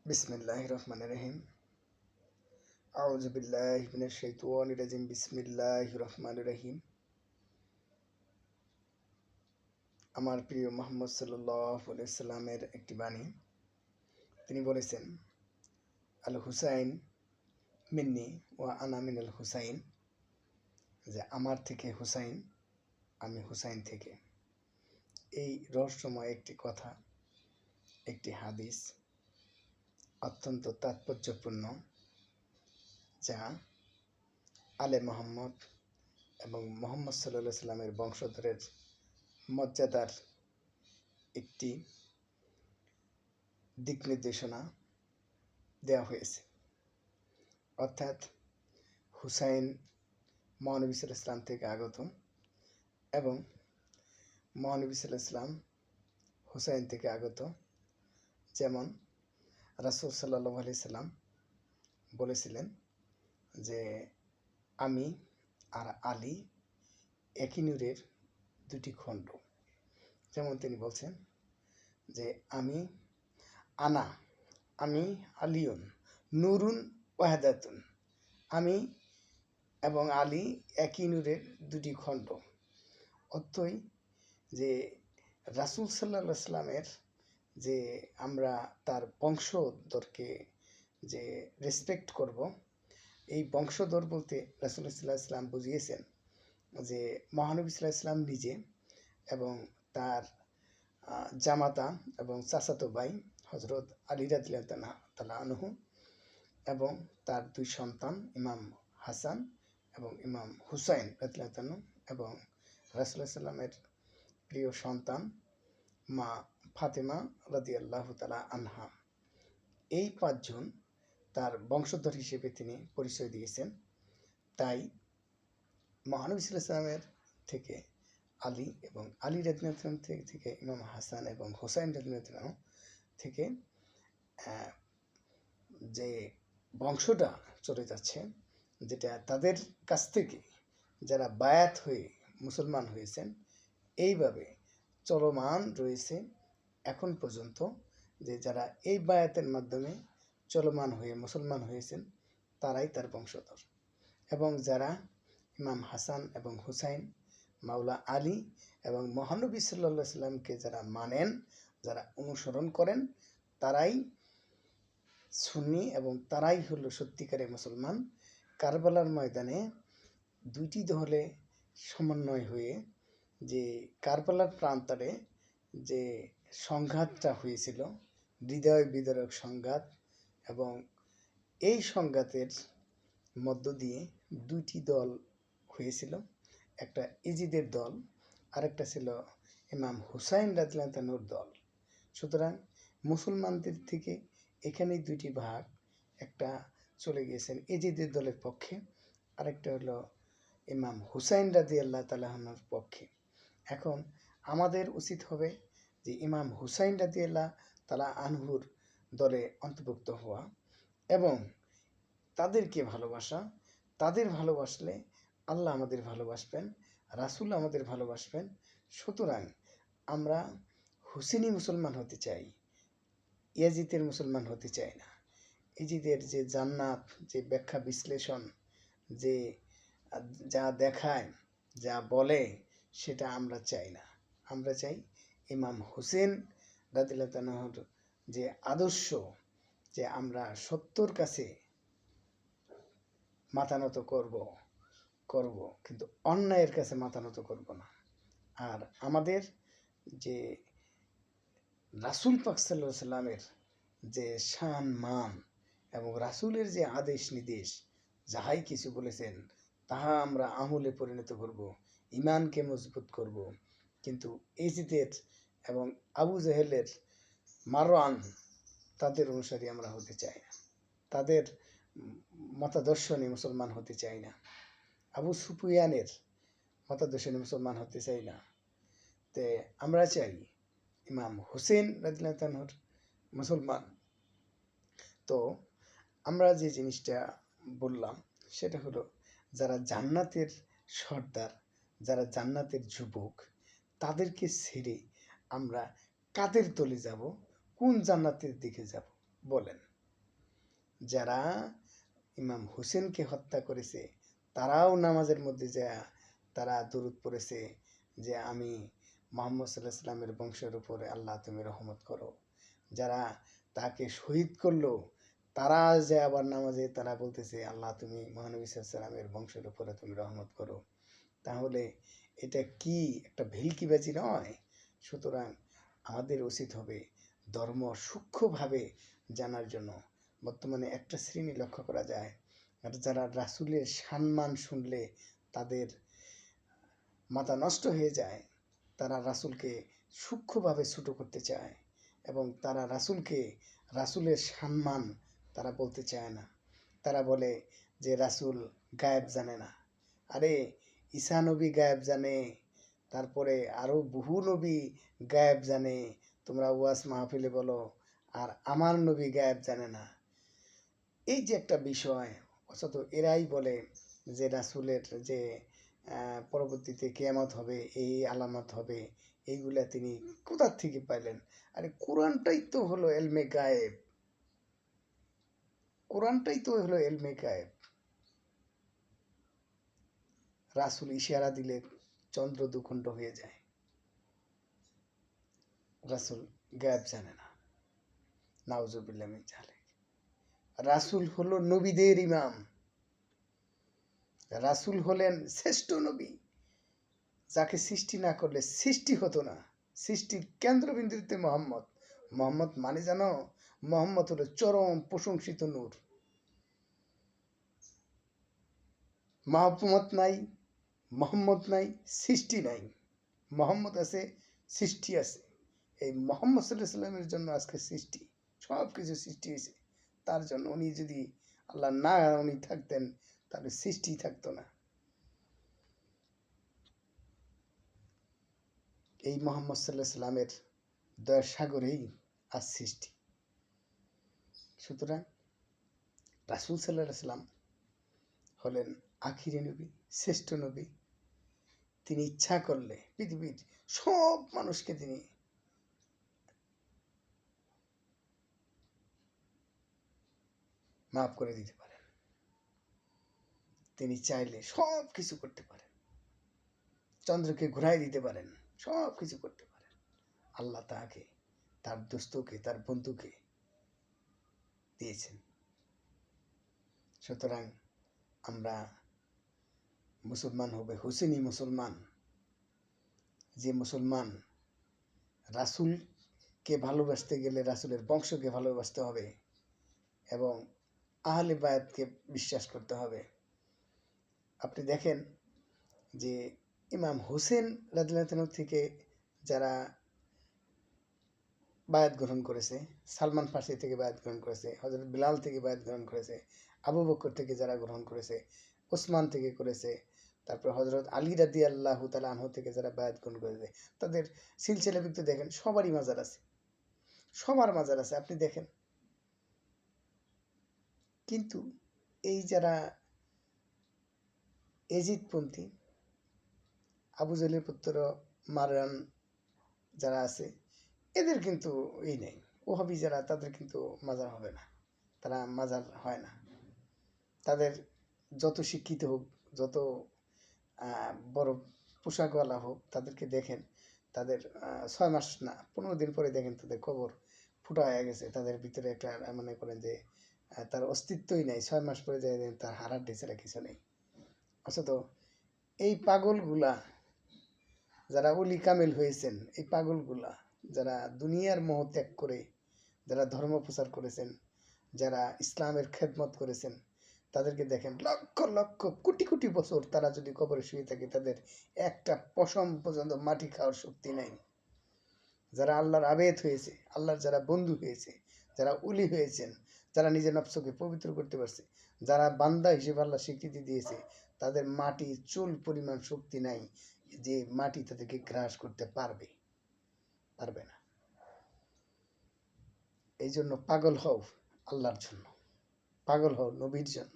বিসমিল্লাহির রহমানির রহিম। আউযু বিল্লাহি মিনাশ শাইতানির রাজিম। বিসমিল্লাহির রহমানির রহিম। আমার প্রিয় মুহাম্মদ সাল্লাল্লাহু আলাইহি সাল্লামের একটি বাণী। তিনি বলেছেন, আল হুসাইন মিন্নি ওয়া আনা মিনাল হুসাইন, যে আমার থেকে হুসাইন, আমি হুসাইন থেকে। এই রহস্যময় একটি কথা, একটি হাদিস অত্যন্ত তাৎপর্যপূর্ণ, যা আলে মোহাম্মদ এবং মোহাম্মদ সাল্লাল্লাহু সাল্লামের বংশধরের মর্যাদার একটি দিক নির্দেশনা দেওয়া হয়েছে। অর্থাৎ হুসাইন মহানবী সাল্লাল্লাহু ইসলাম থেকে আগত এবং মহানবী সাল্লাল্লাহু ইসলাম হুসাইন থেকে আগত। যেমন রাসূল সাল্লাল্লাহু আলাইহি সাল্লাম বলেছিলেন যে আমি আর আলী একই নূরের দুটি খণ্ড। যেমন তিনি বলছেন যে আমি আলিউন নূরুন ওয়াহাদাতুন, আমি এবং আলী একই নূরের দুটি খণ্ড। অর্থই যে রাসূল সাল্লাল্লাহু আলাইহি সাল্লামের যে আমরা তার বংশধরকে যে রেসপেক্ট করব, এই বংশধর বলতে রাসূল সাল্লাল্লাহু আলাইহি সাল্লাম বুঝিয়েছেন যে মহানবী সাল্লাল্লাহু আলাইহি সাল্লাম নিজে এবং তার জামাতা এবং চাচাতো ভাই হযরত আলী রাদিয়াল্লাহু তাআলা আনহু এবং তার দুই সন্তান ইমাম হাসান এবং ইমাম হুসাইন রাদিয়াল্লাহু তাআলা এবং রাসূলুল্লাহ সাল্লামের প্রিয় সন্তান মা ফাতেমা রাদিয়াল্লাহু তাআলা আনহা, এই পাঁচজন তার বংশধর হিসেবে তিনি পরিচয় দিয়েছেন। তাই মহানবী সাল্লাল্লাহু আলাইহি সাল্লামের থেকে আলী এবং আলী রাদিয়াল্লাহু থেকে ইমাম হাসান এবং হুসাইন রাদিয়াল্লাহু থেকে যে বংশটা চলে যাচ্ছে, যেটা তাদের কাছ থেকে যারা বায়াত হয়ে মুসলমান হয়েছেন, এইভাবে চলমান রয়েছে এখন পর্যন্ত। যে যারা এই বায়াতের মাধ্যমে চলমান হয়ে মুসলমান হয়েছেন, তারাই তার বংশধর। এবং যারা ইমাম হাসান এবং হুসাইন, মাওলা আলী এবং মহানবী সাল্লাল্লাহু সাল্লামকে যারা মানেন, যারা অনুসরণ করেন, তারাই সুন্নি এবং তারাই হলো সত্যিকারের মুসলমান। কারবালার ময়দানে দুইটি দলে সমন্বয় হয়ে যে কারবালার প্রান্তরে যে সংঘাতটা হয়েছিল, হৃদয় বিদারক সংঘাত, এবং এই সংঘাতের মধ্য দিয়ে দুইটি দল হয়েছিল। একটা ইজিদের দল, আরেকটা ছিল ইমাম হুসাইন রাদিয়াল্লাহু তাআলার দল। সুতরাং মুসলমানদের থেকে এখানেই দুইটি ভাগ, একটা চলে গিয়েছেন ইজিদের দলের পক্ষে, আরেকটা হলো ইমাম হুসাইন রাদিয়াল্লাহু তাআলার পক্ষে। এখন আমাদের উচিত হবে যে ইমাম হুসাইন রাদিয়াল্লাহু তাআলা আনহুর দলে অন্তর্ভুক্ত হওয়া এবং তাদেরকে ভালোবাসা। তাদের ভালোবাসলে আল্লাহ আমাদের ভালোবাসবেন, রাসূল আমাদের ভালোবাসবেন। সুতরাং আমরা হুসেনি মুসলমান হতে চাই, ইয়াজিদের মুসলমান হতে চাই না। ইয়াজিদের যে জান্নাত, যে ব্যাখ্যা বিশ্লেষণ, যে যা দেখায়, যা বলে, সেটা আমরা চাই না। আমরা চাই ইমাম হুসেন রাদিয়াল্লাহু তাআলার যে আদর্শ, যে আমরা সত্যর কাছে মাথা নত করব, কিন্তু অন্যায়ের কাছে মাথা নত করব না। আর আমাদের যে রাসূল পাক সাল্লাল্লাহু আলাইহি সাল্লামের যে শান মান এবং রাসূলের যে আদেশ নির্দেশ, যাহাই কিছু বলেছেন তাহা আমরা আমলে পরিণত করব, ঈমানকে মজবুত করব। কিন্তু ইজিদের এবং আবু জেহেলের, মারওয়ান, তাদের অনুসারী আমরা হতে চাই না, তাদের মতাদর্শনে মুসলমান হতে চাই না, আবু সুফিয়ানের মতাদর্শনে মুসলমান হতে চাই না। তে আমরা চাই ইমাম হুসেন রাদিয়াল্লাহু তাআলার মুসলমান। তো আমরা যে জিনিসটা বললাম সেটা হলো, যারা জান্নাতের সর্দার, যারা জান্নাতের যুবক, তাদেরকে ছেড়ে আমরা কাদের দলে যাব, কোন জান্নাতের দিকে যাব বলেন? যারা ইমাম হুসেনকে হত্যা করেছে তারাও নামাজের মধ্যে যায় তারা দরুদ পড়েছে যে আমি মুহাম্মদ সাল্লাল্লাহু আলাইহি সাল্লামের বংশের উপরে আল্লাহ তুমি রহমত করো। যারা তাকে শহীদ করলো তারা যে আবার নামাজে তারা বলতেছে আল্লাহ তুমি মহানবী সাল্লাল্লাহু আলাইহি সাল্লামের বংশের উপরে তুমি রহমত করো। তাহলে এটা কি একটা ভেলকিবাজি নয়? সুতরাং আমাদের উচিত হবে ধর্ম সূক্ষ্মভাবে জানার জন্য। বর্তমানে একটা শ্রেণী লক্ষ্য করা যায় আর যারা রাসূলের সম্মান শুনলে তাদের মাথা নষ্ট হয়ে যায়। তারা রাসূলকে সূক্ষ্মভাবে ছোট করতে চায় এবং তারা রাসূলের সম্মান তারা বলতে চায় না। তারা বলে যে রাসূল গায়েব জানে না। আরে ঈসা নবী গায়েব জানে, তারপরে আরও বহু নবী গায়েব জানে, তোমরা ওয়াজ মাহফিলে বলো, আর আমার নবী গায়েব জানে না। এই যে একটা বিষয়, অথচ এরাই বলে যে রাসূলের যে পরবর্তীতে কিয়ামত হবে, এই আলামত হবে, এইগুলা তিনি কোথা থেকে পাইলেন? আরে কোরআনটাই তো হলো এলমে গায়েব, কোরআনটাই তো হলো এলমে গায়েব। রাসূল ইশারা দিলে চন্দ্র দুখণ্ড হয়ে যায়। রাসূল গায়েব জানে না, নাউজুবিল্লাহ মিন যালিক। রাসূল হলো নবীদের ইমাম, রাসূল হলেন শ্রেষ্ঠ নবী, যাকে সৃষ্টি না করলে সৃষ্টি হতো না। সৃষ্টির কেন্দ্রবিন্দুতে মোহাম্মদ। মোহাম্মদ মানে জানো, মোহাম্মদ হলো চরম প্রশংসিত নূর। মোহাম্মদ নাই, মোহাম্মদ নাই, সৃষ্টি নাই। মোহাম্মদ আছে, সৃষ্টি আছে। এই মোহাম্মদ সাল্লাল্লাহু আলাইহি সাল্লামের জন্য আজকে সৃষ্টি, সব কিছু সৃষ্টি হয়েছে তার জন্য। উনি যদি আল্লাহ না উনি থাকতেন তাহলে সৃষ্টি থাকতো না। এই মোহাম্মদ সাল্লাল্লাহু আলাইহি সাল্লামের দয়ার সাগরেই আজ সৃষ্টি। সুতরাং রাসূল সাল্লাল্লাহু আলাইহি সাল্লাম হলেন আখিরি নবী, শ্রেষ্ঠ নবী। তিনি ইচ্ছা করলে পৃথিবীর সব মানুষকে তিনি মাফ করে দিতে পারেন। তিনি চাইলে সব কিছু করতে পারেন, চন্দ্রকে ঘুরাই দিতে পারেন, সব কিছু করতে পারেন। আল্লাহ তাকে, তার দোস্তকে, তার বন্ধুকে দিয়েছেন। সুতরাং আমরা মুসলমান হবে হুসেনি মুসলমান, যে মুসলমান রাসূলকে ভালোবাসতে গেলে রাসূলের বংশকে ভালোবাসতে হবে এবং আহলে বায়াতকে বিশ্বাস করতে হবে। আপনি দেখেন যে ইমাম হুসেন রাদিয়াল্লাহু তাআলা থেকে যারা বায়াত গ্রহণ করেছে, সালমান ফার্সি থেকে বায়াত গ্রহণ করেছে, হযরত বিলাল থেকে বায়াত গ্রহণ করেছে, আবু বকর থেকে যারা গ্রহণ করেছে, ওসমান থেকে করেছে, তারপর হযরত আলী রাদিয়াল্লাহু তাআলা আনহু থেকে যারা বায়াত গ্রহণ করেছে, তাদের সিলসিলা ভিত্তি দেখেন সবারই মাজার আছে, সবার মাজার আছে, আপনি দেখেন। কিন্তু এই যারা এজিদপন্থী, আবু জাহেলের পুত্র মারওয়ান যারা আছে, এদের কিন্তু এই নেই, ওহাবি যারা, তাদের কিন্তু মাজার হবে না, তারা মাজার হয় না। তাদের যত শিক্ষিত হোক, যত বড় পোশাকওয়ালা হোক, তাদেরকে দেখেন তাদের 6 মাস না 15 দিন পরে দেখেন তাদের কবর ফুটা হয়ে গেছে, তাদের ভিতরে একটা মনে করেন যে তার অস্তিত্বই নেই। 6 মাস পরে যায় তার হারার ঢেঁচেরা কিছু নেই। অথচ এই পাগলগুলা যারা অলি কামেল হয়েছেন, এই পাগলগুলা যারা দুনিয়ার মোহ ত্যাগ করে যারা ধর্ম প্রচার করেছেন, যারা ইসলামের খেদমত করেছেন, তাদেরকে দেখেন লক্ষ লক্ষ কোটি কোটি বছর তারা যদি কবরে শুয়ে থাকে, তাদের একটা পশম পর্যন্ত মাটি খাওয়ার শক্তি নাই। যারা আল্লাহর আবেদ হয়েছে, আল্লাহর যারা বন্ধু হয়েছে, যারা উলি হয়েছেন, যারা নিজের নফসকে পবিত্র করতে পারছে, যারা বান্দা হিসেবে আল্লাহ স্বীকৃতি দিয়েছে, তাদের মাটি চুল পরিমাণ শক্তি নাই যে মাটি তাদেরকে গ্রাস করতে পারবে, পারবে না। এই জন্য পাগল হও আল্লাহর জন্য, পাগল হও নবীর জন্য,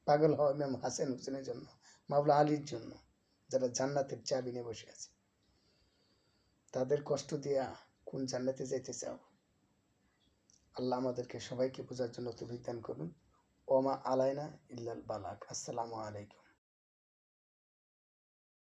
পাগল হও ইমাম হাসান হুসেনের জন্য, মাওলা আলীর জন্য, যারা জান্নাতের চাবি নিয়ে বসে আছে। তাদের কষ্ট দিয়া কোন জান্নাতে যাইতে চাও? আল্লাহ আমাদেরকে সবাইকে বোঝার জন্য তৌফিক দান করুন। ওমা আলাইনা ইল্লাল বালাক। আসসালামু আলাইকুম।